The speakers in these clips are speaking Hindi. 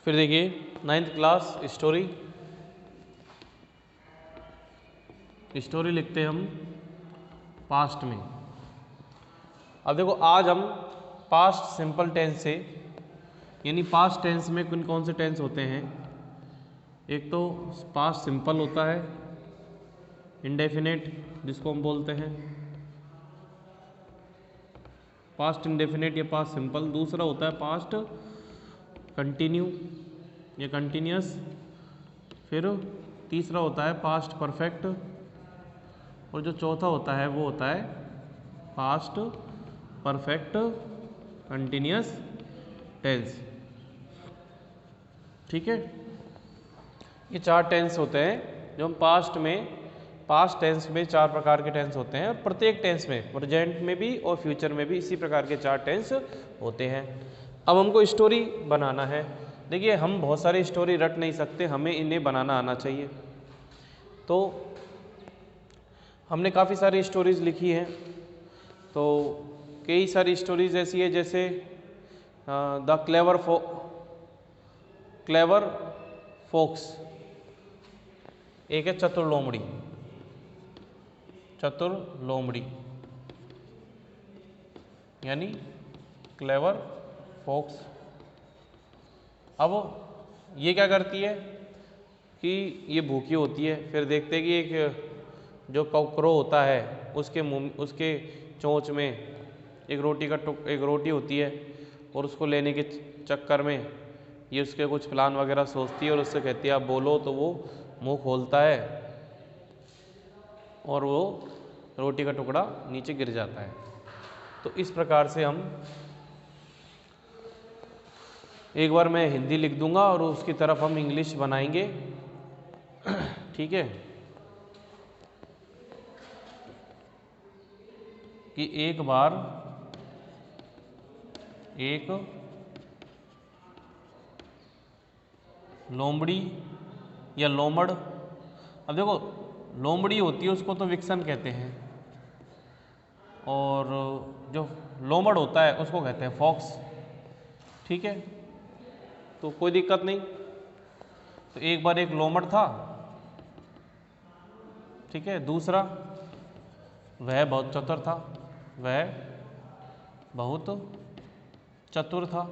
फिर देखिए 9th क्लास स्टोरी लिखते हैं हम पास्ट में। अब देखो आज हम पास्ट सिंपल टेंस से, यानी पास्ट टेंस में कौन कौन से टेंस होते हैं। एक तो पास्ट सिंपल होता है, इंडेफिनेट जिसको हम बोलते हैं पास्ट इंडेफिनेट या पास्ट सिंपल। दूसरा होता है पास्ट कंटिन्यू या कंटिन्यूस। फिर तीसरा होता है पास्ट परफेक्ट, और जो चौथा होता है वो होता है पास्ट परफेक्ट कंटिन्यूस टेंस। ठीक है, ये 4 टेंस होते हैं जो हम पास्ट टेंस में 4 प्रकार के टेंस होते हैं, और प्रत्येक टेंस में प्रेजेंट में भी और फ्यूचर में भी इसी प्रकार के 4 टेंस होते हैं। अब हमको स्टोरी बनाना है। देखिए हम बहुत सारी स्टोरी रट नहीं सकते, हमें इन्हें बनाना आना चाहिए। तो हमने काफ़ी सारी स्टोरीज़ लिखी हैं। तो कई सारी स्टोरीज़ ऐसी है जैसे द क्लेवर फोक्स, एक है चतुर लोमड़ी यानी क्लेवर फोक्स। अब ये क्या करती है कि ये भूखी होती है, फिर देखते हैं कि एक जो कौकरो होता है उसके चोंच में एक रोटी होती है, और उसको लेने के चक्कर में ये उसके कुछ प्लान वगैरह सोचती है और उससे कहती है आप बोलो, तो वो मुंह खोलता है और वो रोटी का टुकड़ा नीचे गिर जाता है। तो इस प्रकार से हम एक बार मैं हिंदी लिख दूंगा और उसकी तरफ हम इंग्लिश बनाएंगे। ठीक है, कि एक बार एक लोमड़ी या लोमड़। अब देखो लोमड़ी होती है उसको तो विक्सन कहते हैं, और जो लोमड़ होता है उसको कहते हैं फॉक्स। ठीक है, तो कोई दिक्कत नहीं। तो एक बार एक लोमड़ था, ठीक है। दूसरा वह बहुत चतुर था,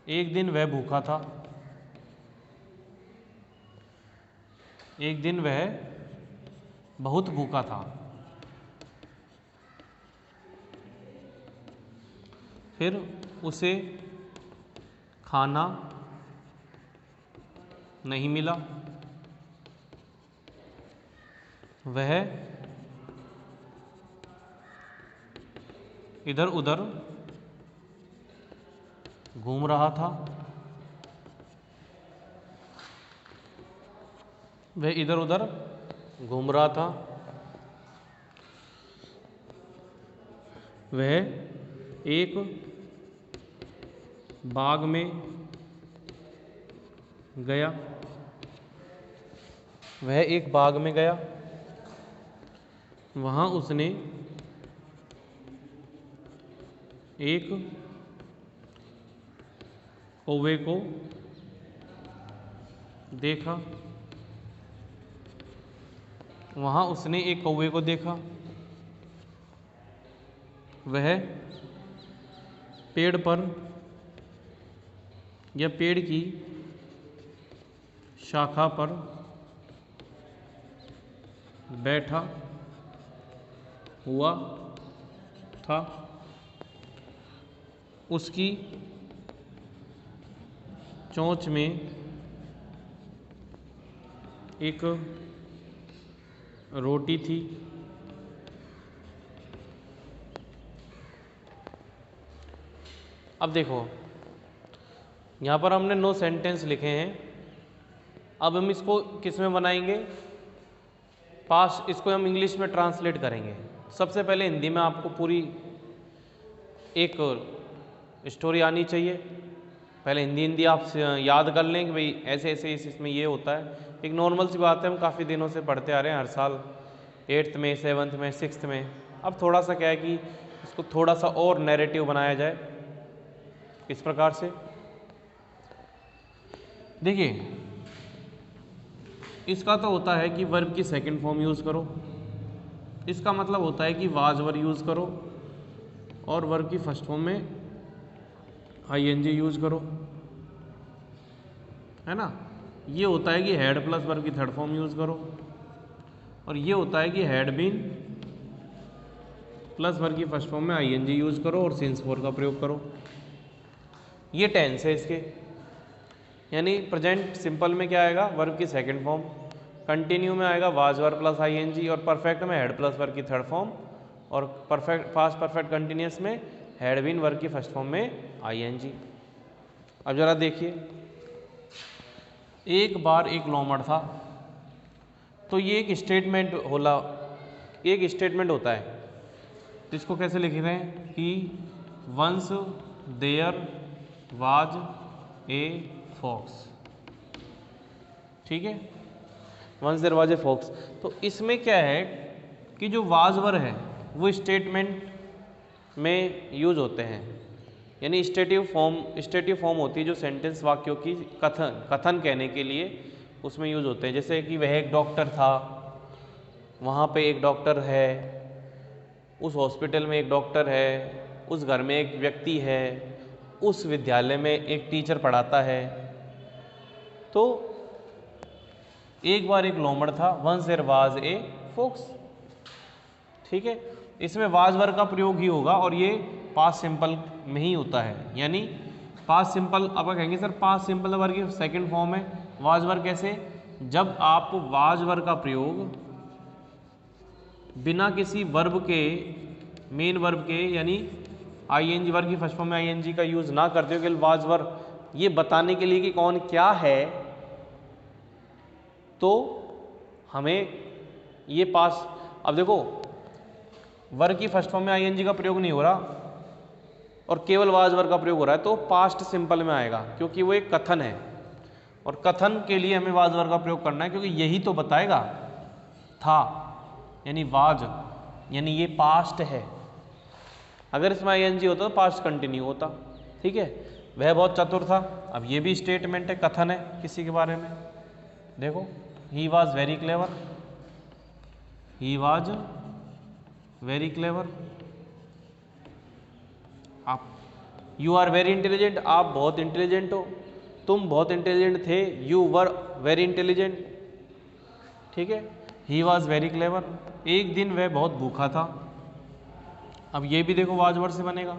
एक दिन वह भूखा था, एक दिन वह बहुत भूखा था। फिर उसे खाना नहीं मिला, वह इधर उधर घूम रहा था, वह एक बाग में गया, वहाँ उसने एक कौवे को देखा, वह पेड़ पर या पेड़ की शाखा पर बैठा हुआ था, उसकी चोंच में एक रोटी थी, अब देखो यहाँ पर हमने 9 सेंटेंस लिखे हैं। अब हम इसको किस में बनाएंगे, पास्ट, इसको हम इंग्लिश में ट्रांसलेट करेंगे। सबसे पहले हिंदी में आपको पूरी एक स्टोरी आनी चाहिए। पहले हिंदी आप याद कर लें कि भाई ऐसे ऐसे इसमें ये होता है। एक नॉर्मल सी बात है, हम काफ़ी दिनों से पढ़ते आ रहे हैं हर साल 8th में, 7th में, 6th में। अब थोड़ा सा क्या है कि इसको थोड़ा सा और नैरेटिव बनाया जाए इस प्रकार से। देखिए, इसका तो होता है कि वर्ब की सेकंड फॉर्म यूज़ करो, इसका मतलब होता है कि वाज वर यूज़ करो, और वर्ब की फर्स्ट फॉर्म में आईएनजी यूज़ करो, है ना। ये होता है कि हैड प्लस वर्ब की थर्ड फॉर्म यूज़ करो, और ये होता है कि हैड बीन प्लस वर्ब की फर्स्ट फॉर्म में आईएनजी यूज़ करो और सिंस फॉर का प्रयोग करो। ये टेंस है इसके, यानी प्रेजेंट सिंपल में क्या आएगा, वर्ब की सेकंड फॉर्म, कंटिन्यू में आएगा वाज वर प्लस आईएनजी, और परफेक्ट में हैड प्लस वर्ब की थर्ड फॉर्म, और परफेक्ट पास्ट परफेक्ट कंटिन्यूअस में हैड बीन वर्ब की फर्स्ट फॉर्म में आईएनजी। अब जरा देखिए, एक बार एक लोमड़ था, तो ये एक स्टेटमेंट होता है। तो इसको कैसे लिख रहे हैं कि once there was a fox, ठीक है, once there was a fox. तो इसमें क्या है कि जो वाज वर है वो स्टेटमेंट में यूज होते हैं, यानी स्टेटिव फॉर्म होती है जो सेंटेंस वाक्यों की कथन कहने के लिए उसमें यूज होते हैं। जैसे कि वह एक डॉक्टर था, वहाँ पे एक डॉक्टर है, उस हॉस्पिटल में एक डॉक्टर है, उस घर में एक व्यक्ति है, उस विद्यालय में एक टीचर पढ़ाता है। तो एक बार एक लोमड़ था, once there was a fox, ठीक है। इसमें वाज वर्ब का प्रयोग ही होगा, और ये पास्ट सिंपल में ही होता है, यानी पास्ट सिंपल। अब कहेंगे सर पास्ट सिंपल वर्ब की सेकंड फॉर्म है वाज वर्ब कैसे, जब आप वाज वर्ब का प्रयोग बिना किसी वर्ब के, मेन वर्ब के, यानी आईएनजी वर्ब की फर्स्ट फॉर्म में आईएनजी का यूज ना करते हो, केवल वाज वर्ब ये बताने के लिए कि कौन क्या है, तो हमें ये पास। अब देखो, वर्ब की फर्स्ट फॉर्म में आईएनजी का प्रयोग नहीं हो रहा और केवल वाज वर्ब का प्रयोग हो रहा है, तो पास्ट सिंपल में आएगा, क्योंकि वो एक कथन है, और कथन के लिए हमें वाज वर्ब का प्रयोग करना है, क्योंकि यही तो बताएगा था, यानी वाज, यानी ये पास्ट है। अगर इसमें आईएनजी होता तो पास्ट कंटिन्यू होता, ठीक है। वह बहुत चतुर था, अब ये भी स्टेटमेंट है, कथन है किसी के बारे में। देखो, he was very clever, he was very clever. आप, यू आर वेरी इंटेलिजेंट, आप बहुत इंटेलिजेंट हो, तुम बहुत इंटेलिजेंट थे, यू वर वेरी इंटेलिजेंट, ठीक है। ही वॉज वेरी क्लेवर, एक दिन वह बहुत भूखा था। अब ये भी देखो वाज वर्ब से बनेगा,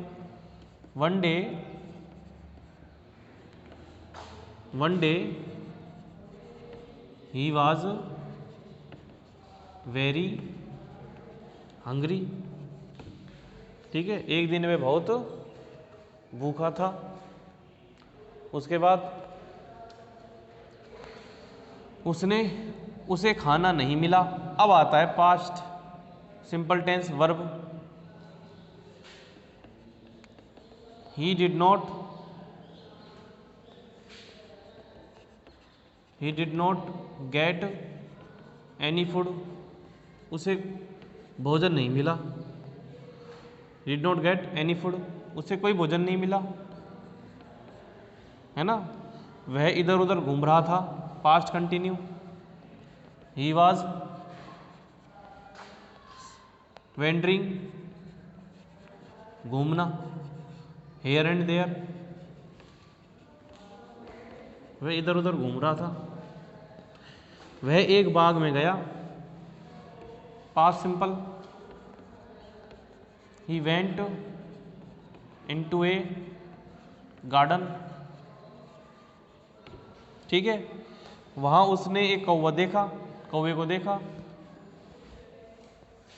one day he was very hungry, ठीक है, एक दिन वह बहुत भूखा था। उसके बाद उसे खाना नहीं मिला। अब आता है past simple tense verb, he did not get any food, उसे भोजन नहीं मिला। did not get any food, उसे कोई भोजन नहीं मिला, है ना। वह इधर उधर घूम रहा था, past continue, he was wandering, घूमना, here and there, वह इधर उधर घूम रहा था। वह एक बाग में गया, past simple, he went into a garden, ठीक है। वहां उसने एक कौवा देखा, कौवे को देखा,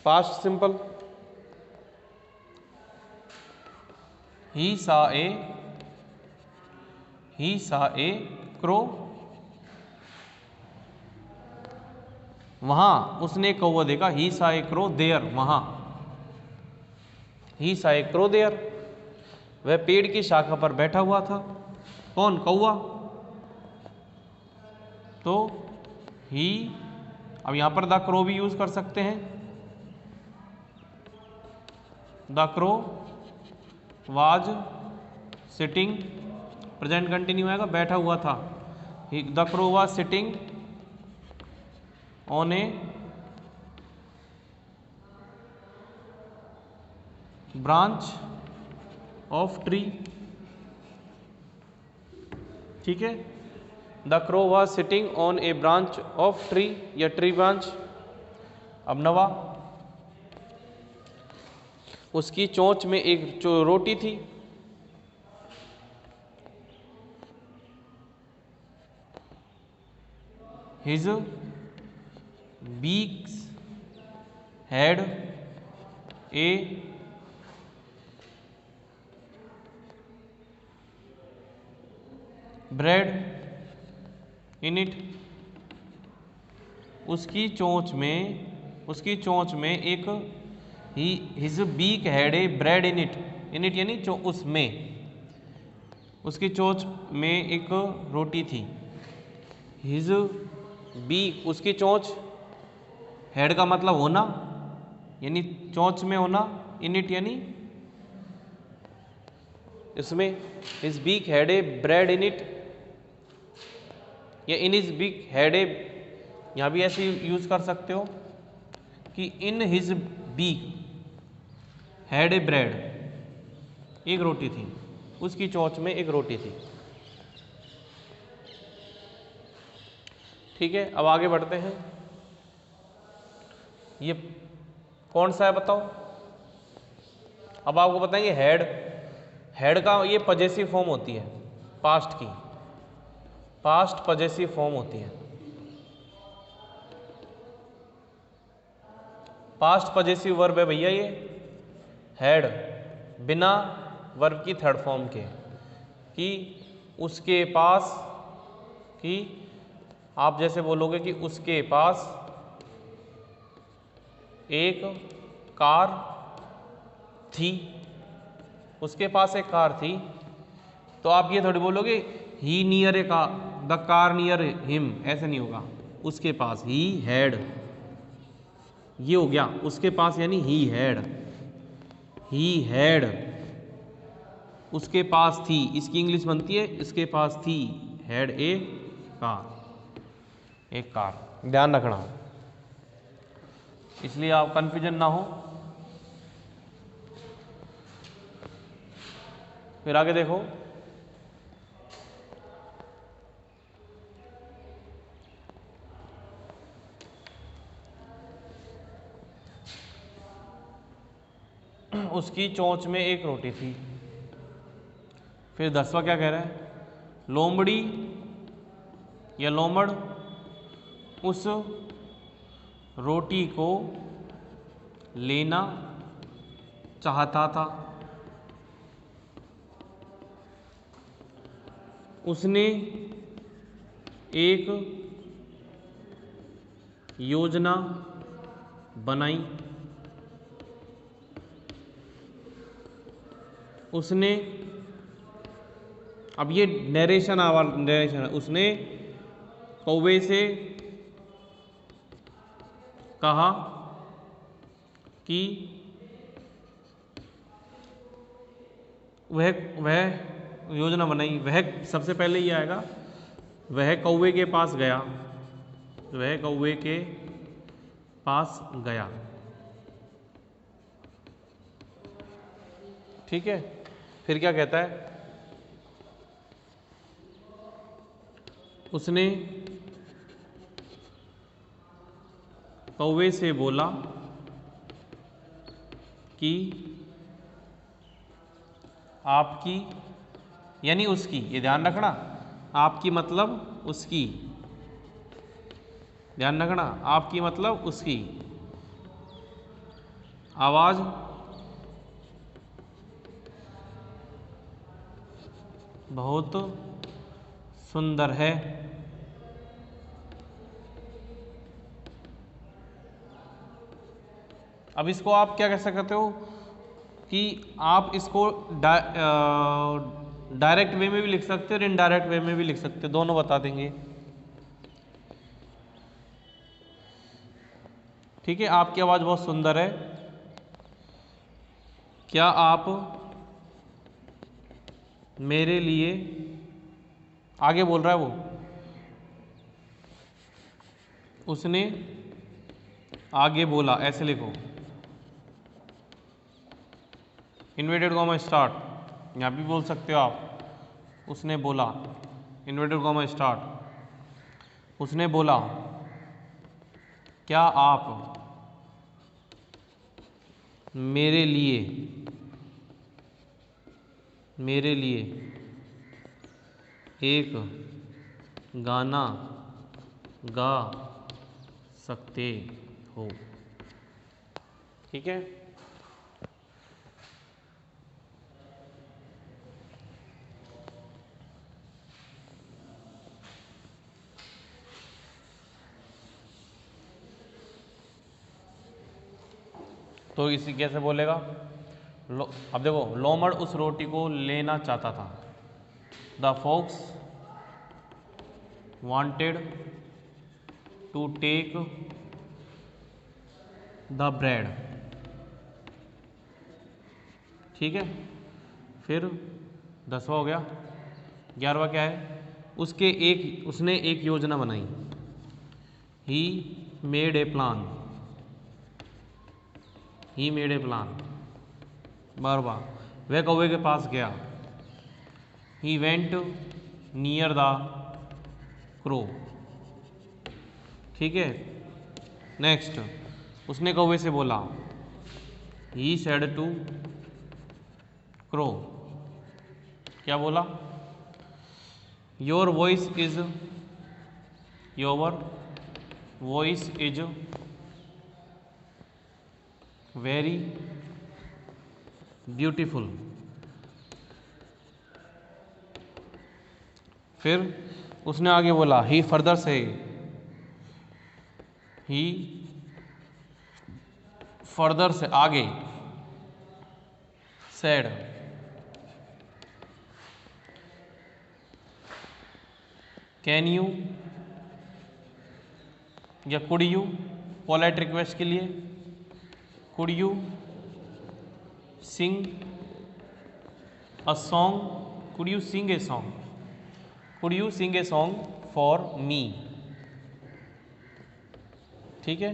past simple, he saw a crow, वहां उसने एक कौवा देखा, he saw a crow there, वहां he saw a crow there, वह पेड़ की शाखा पर बैठा हुआ था, कौन, कौवा, तो ही, अब यहां पर द क्रो भी यूज कर सकते हैं, the crow was sitting, present continue आएगा, बैठा हुआ था। The crow was sitting on a branch of tree. ठीक है, the crow was sitting on a branch of tree या ट्री ब्रांच। अब नवा, उसकी चोंच में एक रोटी थी। His beaks had a bread in it. उसकी चोंच में एक his beak had a bread in it, यानी उसमें, उसकी चोंच में एक रोटी थी। हिज बीक, उसकी चोंच, हेड का मतलब होना, यानी चोंच में होना, इन इट यानी इसमें। His beak had a bread in it या in his beak had a, यहाँ भी ऐसे यूज कर सकते हो कि in his beak had a bread, एक रोटी थी, उसकी चोंच में एक रोटी थी। ठीक है, अब आगे बढ़ते हैं। ये कौन सा है बताओ। अब आपको बताएंगे हैड, हेड का ये पजेसिव फॉर्म होती है, पास्ट की, पास्ट पजेसिव फॉर्म होती है। पास्ट पजेसिव वर्ब है भैया ये हेड, बिना वर्ब की थर्ड फॉर्म के, कि उसके पास, कि आप जैसे बोलोगे कि उसके पास एक कार थी, उसके पास एक कार थी, तो आप ये थोड़ी बोलोगे he near a car, the car near him, ऐसे नहीं होगा। उसके पास, ही हैड, ये हो गया उसके पास, यानी ही हैड, उसके पास थी, इसकी इंग्लिश बनती है इसके पास थी, हैड ए कार, एक कार, ध्यान रखना, इसलिए आप कंफ्यूजन ना हो। फिर आगे देखो, उसकी चोंच में एक रोटी थी। फिर 10वां क्या कह रहा है, लोमड़ी या लोमड़ उस रोटी को लेना चाहता था, उसने एक योजना बनाई, उसने, अब ये नरेशन है, उसने कौवे से कहा कि वह योजना बनाई, वह सबसे पहले ये आएगा, वह कौवे के पास गया, वह कौवे के पास गया। ठीक है, फिर क्या कहता है, उसने कौवे से बोला कि आपकी, यानी उसकी, ये ध्यान रखना, आपकी मतलब उसकी, ध्यान रखना, आपकी मतलब उसकी आवाज़ बहुत सुंदर है। अब इसको आप क्या कह सकते हो कि आप इसको डायरेक्ट वे में भी लिख सकते हो और इनडायरेक्ट वे में भी लिख सकते हो, दोनों बता देंगे। ठीक है, आपकी आवाज़ बहुत सुंदर है, क्या आप मेरे लिए, आगे बोल रहा है वो, उसने आगे बोला, ऐसे लिखो, इन्वर्टेड कॉमा स्टार्ट, यहाँ भी बोल सकते हो आप, उसने बोला, इन्वर्टेड कॉमा स्टार्ट, उसने बोला क्या आप मेरे लिए एक गाना गा सकते हो। ठीक है, तो इसी कैसे बोलेगा, अब देखो, लोमड़ उस रोटी को लेना चाहता था। The fox wanted to take the bread. ठीक है, फिर 10वां हो गया। 11वां क्या है, उसने एक योजना बनाई। He made a plan, he made a plan. 12वां, वह कौवे के पास गया। He went near the crow. ठीक है, नेक्स्ट, उसने कौवे से बोला। ही सेड टू क्रो, क्या बोला, your voice is very beautiful. फिर उसने आगे बोला, ही फर्दर से, ही फर्दर से आगे, सेड, कैन यू या कुड यू, पोलाइट रिक्वेस्ट के लिए, could you sing a song, could you sing a song, could you sing a song for me. ठीक है,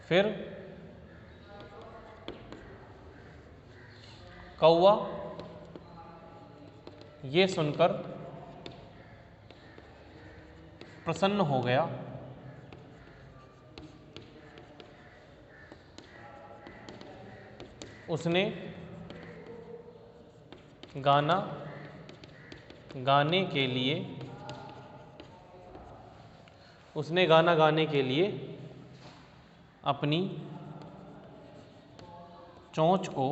फिर कौवा ये सुनकर प्रसन्न हो गया। उसने गाना गाने के लिए अपनी चोंच को,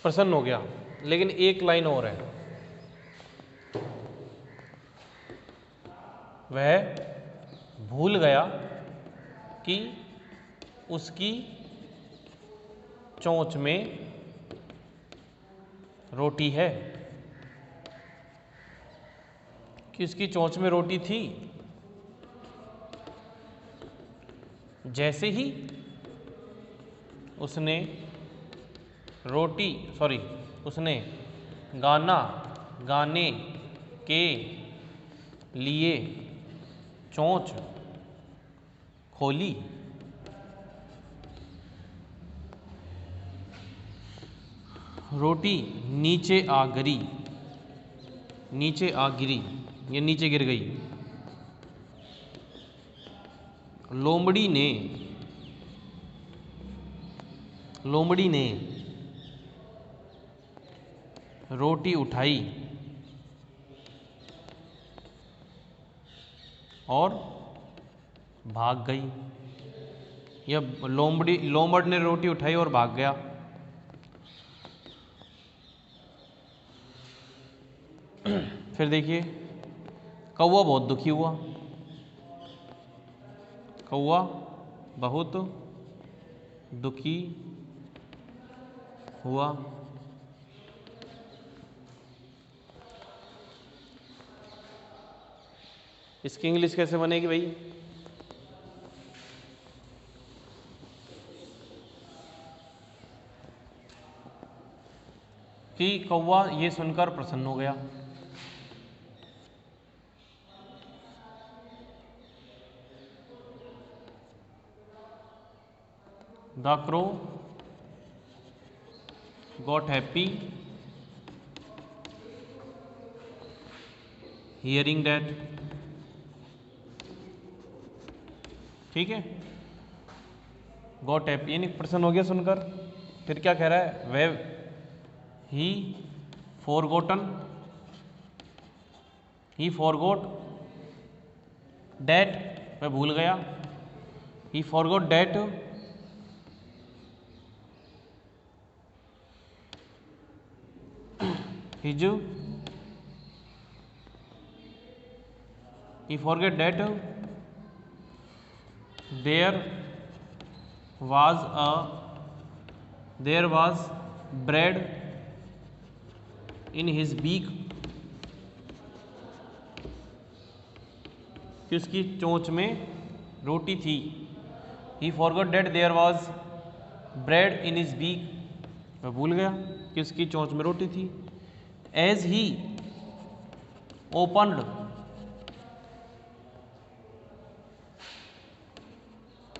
प्रसन्न हो गया। लेकिन एक लाइन और है, वह भूल गया कि उसकी चोंच में रोटी है, कि उसकी चोंच में रोटी थी। जैसे ही उसने उसने गाना गाने के लिए चोंच खोली, रोटी नीचे आ गिरी, या नीचे गिर गई। लोमड़ी ने रोटी उठाई और भाग गई, या लोमड़ ने रोटी उठाई और भाग गया। फिर देखिए, कौवा बहुत दुखी हुआ, कौवा बहुत दुखी हुआ। इसकी इंग्लिश कैसे बनेगी भाई? कि कौवा ये सुनकर प्रसन्न हो गया। The crow got happy hearing that. ठीक है, गॉट हैप्पी यानी प्रसन्न हो गया सुनकर। फिर क्या कह रहा है? Wave he forgotten, he forgot that, मैं भूल गया। ही forgot that his, he forget that there was bread in his beak, कि उसकी चोंच में रोटी थी। he forgot that there was bread in his beak, मैं भूल गया कि उसकी चोंच में रोटी थी। as he opened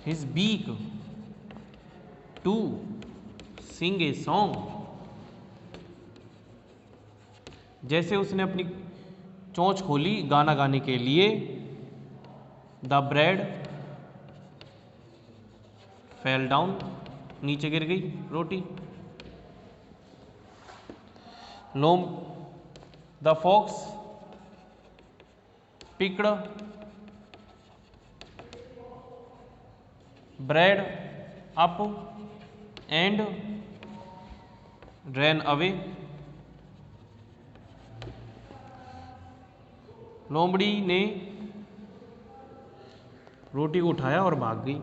his beak to sing a song, जैसे उसने अपनी चोंच खोली गाना गाने के लिए। द ब्रेड फेल डाउन, नीचे गिर गई रोटी। लोम the fox picked bread up and ran away, लोमड़ी ने रोटी को उठाया और भाग गई।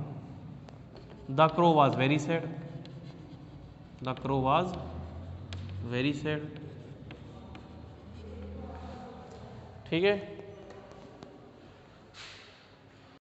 The crow was very sad, the crow was very sad. ठीक है।